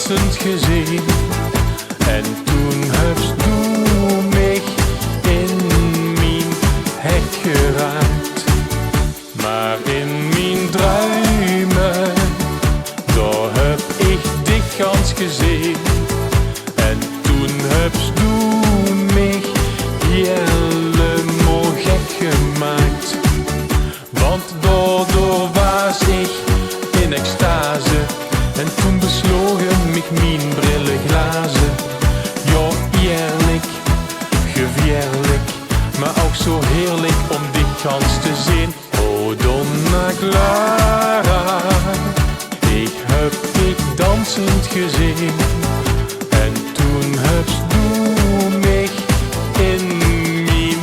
dansend gezien. En toen hebst du mich in mijn hart geraakt. Maar in mijn dromen, daar heb ik dich gans gezien. En toen hebst du mich helemaal gek gemaakt. Want daardoor was ik in extase. En toen besloegen mich mijn brilleglazen. Ja, eerlijk, gevierlijk, maar ook zo heerlijk om dich gans te zien. Oh, Donna Clara, ik heb dich dansend gezien. En toen hebst du mich in mijn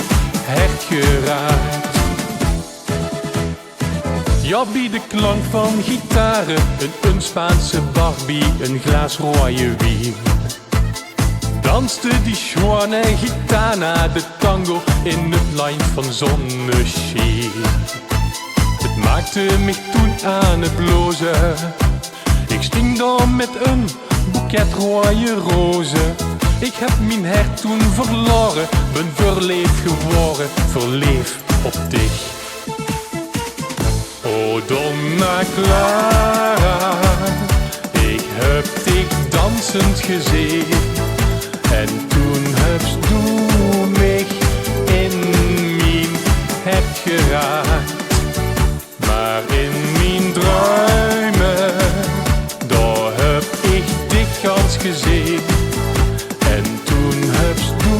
hart geraakt. Ja, bij de klank van gitaren, een Spaanse Barbie, een glas rode wien. Danste die schone gitana de tango in het land van zonneschijn. Het maakte mich toen aan het blozen. Ik sting daar met een boeket rode rozen. Ik heb mijn hart toen verloren, ben verleefd geworden, verleefd op dich. Oh, Donna Clara, ik heb dich dansend gezien. En toen hebst du mich in mijn hart geraakt. Maar in mijn dromen, daar heb ik dich gans gezien. En toen hebst du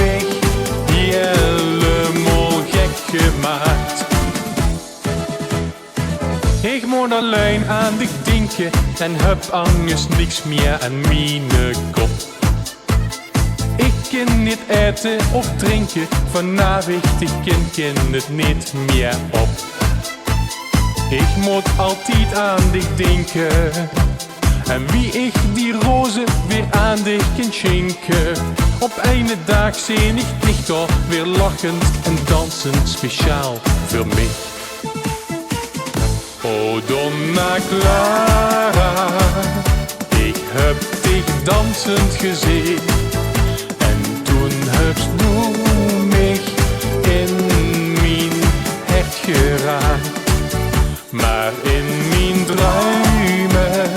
mich helemaal gek gemaakt. Ik moet alleen aan dich denken en heb angst niks meer aan mijn kop. Ik kan niet eten of drinken, vanavond ik ken het niet meer op. Ik moet altijd aan dich denken, en wie ik die rozen weer aan dich kan schenken. Op een dag zie ik dich toch weer lachend en dansend speciaal voor mij. Oh, Donna Clara, ik heb dich dansend gezien. En toen hebst du mich in mijn hart geraakt. Maar in mijn dromen,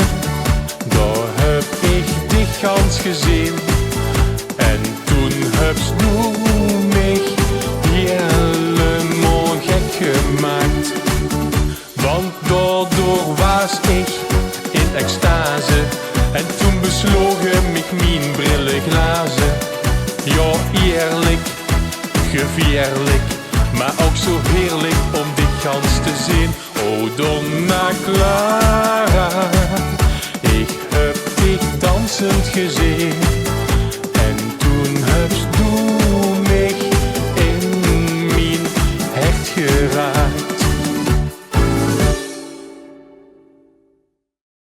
daar heb ik dich gans gezien. En toen hebst du mich helemaal gek gemaakt. Want daardoor was ik in extase. En toen besloegen mich mijn brilleglazen. Ja, eerlijk, gevierlijk, maar ook zo heerlijk om dich gans te zien. Oh, Donna Clara, ik heb dich dansend gezien.